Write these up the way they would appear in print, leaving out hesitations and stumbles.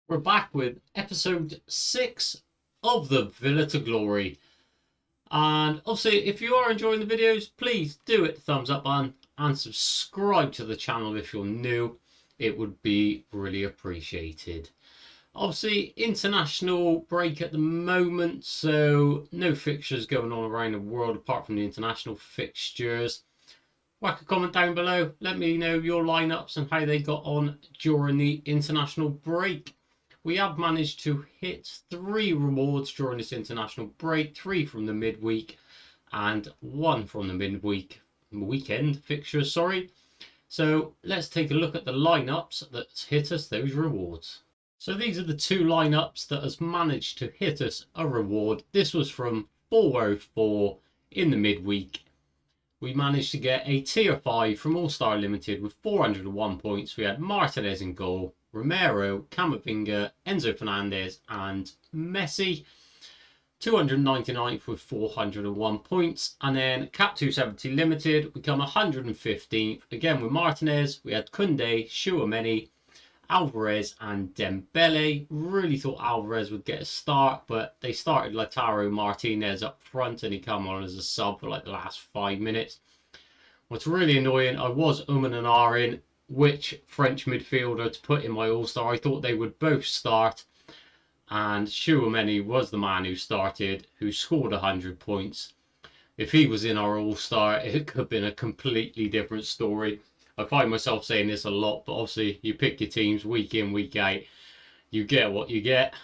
We're back with episode 6 of the Villa to Glory. And obviously, if you are enjoying the videos, please do hit the thumbs up button and subscribe to the channel if you're new. It would be really appreciated. Obviously, international break at the moment, so no fixtures going on around the world apart from the international fixtures. Whack a comment down below. Let me know your lineups and how they got on during the international break. We have managed to hit 3 rewards during this international break, 3 from the midweek and 1 from the weekend fixtures, sorry. So let's take a look at the lineups that hit us those rewards. So these are the 2 lineups that has managed to hit us a reward. This was from 404 in the midweek. We managed to get a tier 5 from All Star Limited with 401 points. We had Martinez in goal, Romero, Camavinga, Enzo Fernandez and Messi. 299th with 401 points. And then Cap 270 Limited, we come 115th. Again with Martinez, we had Koundé, Tchouaméni, Alvarez and Dembele. Really thought Alvarez would get a start, but they started Lautaro Martinez up front and he came on as a sub for like the last 5 minutes. What's really annoying, I was and ahhing which French midfielder to put in my All-Star. I thought they would both start, and Tchouaméni was the man who started, who scored 100 points. If he was in our All-Star, it could have been a completely different story. I find myself saying this a lot, but obviously you pick your teams week in, week out. You get what you get.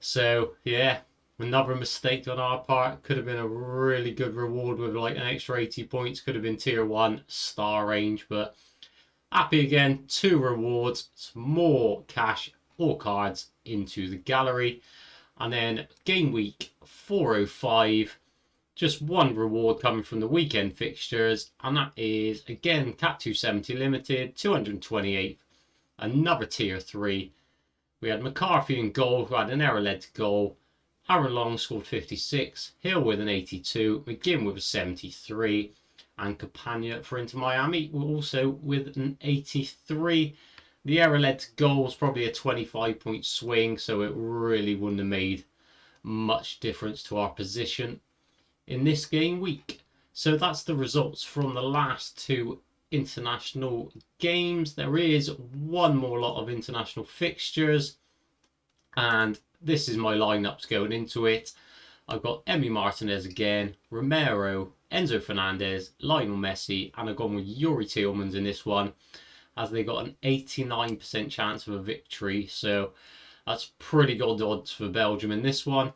So, yeah, another mistake on our part. Could have been a really good reward with like an extra 80 points. Could have been tier 1 star range, but happy again. 2 rewards, some more cash or cards into the gallery. And then game week 405. Just 1 reward coming from the weekend fixtures, and that is again Cap 270 Limited, 228th, another tier 3. We had McCarthy in goal, who had an error-led goal. Aaron Long scored 56, Hill with an 82, McGinn with a 73, and Campagna for Inter Miami were also with an 83. The error-led goal was probably a 25-point swing, so it really wouldn't have made much difference to our position in this game week. So that's the results from the last 2 international games. There is 1 more lot of international fixtures, and this is my lineups going into it. I've got Emi Martinez again, Romero, Enzo Fernandez, Lionel Messi, and I've gone with Yuri Tillmans in this one, as they got an 89% chance of a victory. So that's pretty good odds for Belgium in this one.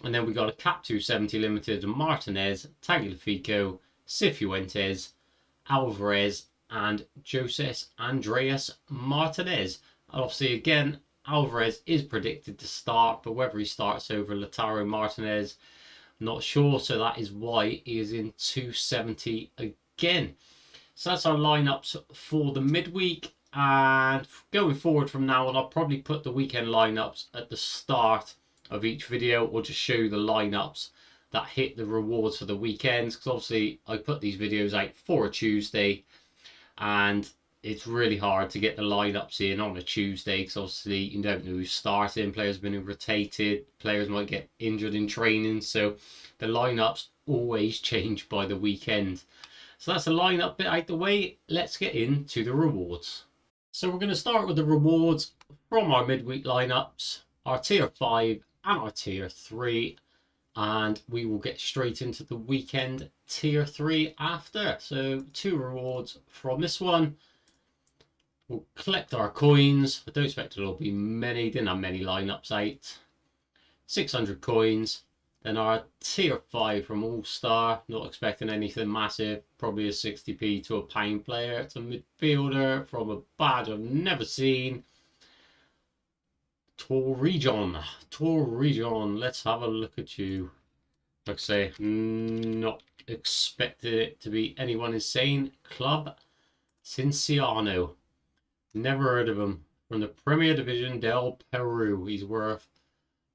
And then we got a Cap 270 Limited, Martinez, Tagliafico, Cifuentes, Alvarez, and Joses Andreas Martinez. Obviously, again, Alvarez is predicted to start, but whether he starts over Lautaro Martinez, not sure. So that is why he is in 270 again. So that's our lineups for the midweek. And going forward from now on, I'll probably put the weekend lineups at the start of each video, or just show you the lineups that hit the rewards for the weekends, because obviously I put these videos out for a Tuesday and it's really hard to get the lineups in on a Tuesday, because obviously you don't know who's starting, players have been rotated, players might get injured in training, so the lineups always change by the weekend. So that's the lineup bit out the way. Let's get into the rewards. So we're going to start with the rewards from our midweek lineups, our tier 5 and our tier 3, and we will get straight into the weekend tier 3 after. So 2 rewards from this one. We'll collect our coins. I don't expect it'll be many, didn't have many lineups out. 600 coins. Then our tier 5 from All Star, not expecting anything massive, probably a 60p to a £1 player. It's a midfielder from a badge I've never seen. Torrejon, let's have a look at you. Like I say, not expected it to be anyone insane. Club Cinciano, never heard of him. From the Premier Division del Peru, he's worth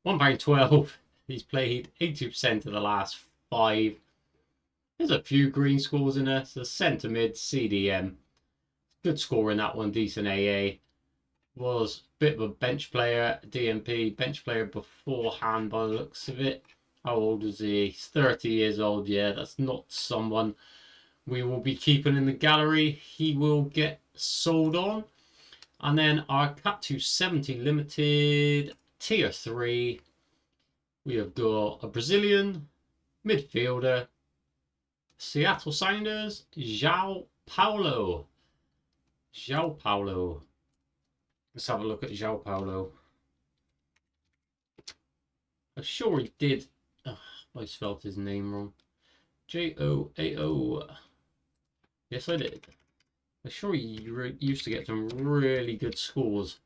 £1.12. He's played 80% of the last 5. There's a few green scores in there. It's a centre mid, CDM. Good score in that one, decent AA. Was bit of a bench player, DMP, bench player beforehand by the looks of it. How old is he? He's 30 years old. Yeah, that's not someone we will be keeping in the gallery. He will get sold on. And then our Cap 270 limited tier 3. We have got a Brazilian midfielder, Seattle Sounders, João Paulo. João Paulo. Let's have a look at João Paulo. I'm sure he did. Oh, I spelled his name wrong. Joao. Yes, I did. I'm sure he used to get some really good scores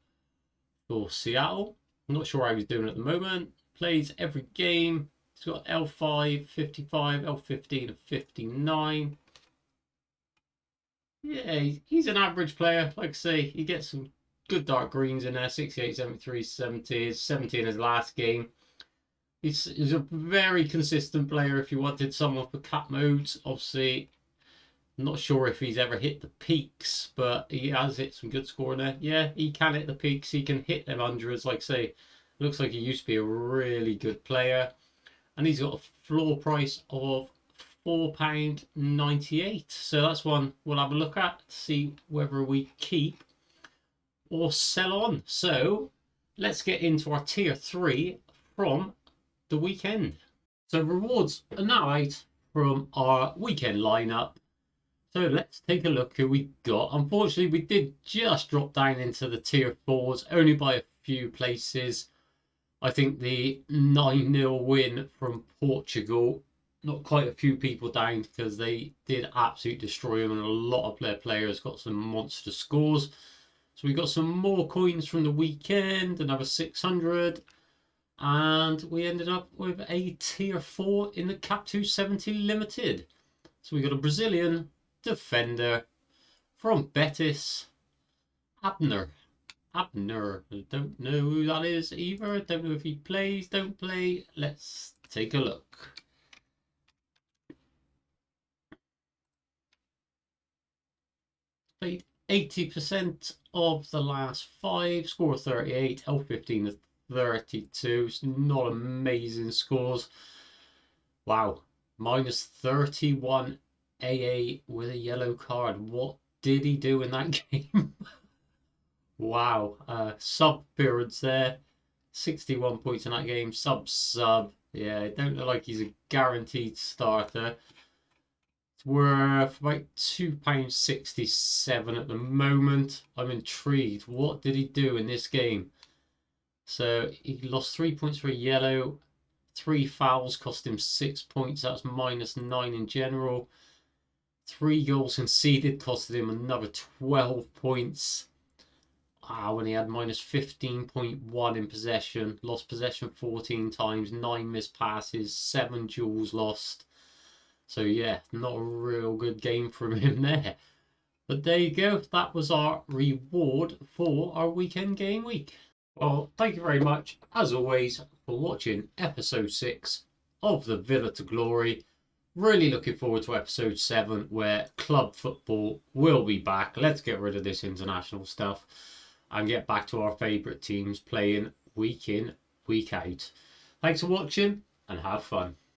for Seattle. I'm not sure how he's doing at the moment. Plays every game. He's got L5, 55, L15, and 59. Yeah, he's an average player. Like I say, he gets some good dark greens in there. 68, 73, 70, 70 in his last game. He's a very consistent player if you wanted someone for cap modes. Obviously, I'm not sure if he's ever hit the peaks, but he has hit some good scoring there. Yeah, he can hit the peaks. He can hit them hundreds. Like I say, looks like he used to be a really good player. And he's got a floor price of £4.98. So that's one we'll have a look at to see whether we keep or sell on. So let's get into our tier 3 from the weekend. So rewards are now out from our weekend lineup. So let's take a look who we got. Unfortunately, we did just drop down into the tier 4s, only by a few places. I think the 9-0 win from Portugal, not quite a few people down because they did absolutely destroy them, and a lot of their players got some monster scores. So we got some more coins from the weekend, another 600. And we ended up with a tier 4 in the Cap 270 limited. So we got a Brazilian defender from Betis, Abner. I don't know who that is either. Don't know if he plays, don't play. Let's take a look. Played 80% of the last 5, score 38, L15 to 32. It's not amazing scores. Wow, minus 31 AA with a yellow card. What did he do in that game? Wow, sub appearance there, 61 points in that game. Sub. Yeah, it don't look like he's a guaranteed starter. It's worth about £2.67 at the moment. I'm intrigued. What did he do in this game? So he lost 3 points for a yellow. 3 fouls cost him 6 points. That's minus 9 in general. 3 goals conceded costed him another 12 points. When he had minus 15.1 in possession. Lost possession 14 times. 9 missed passes. 7 duels lost. So yeah, not a real good game from him there. But there you go. That was our reward for our weekend game week. Well, thank you very much, as always, for watching episode 6 of the Villa to Glory. Really looking forward to episode 7, where club football will be back. Let's get rid of this international stuff and get back to our favourite teams playing week in, week out. Thanks for watching and have fun.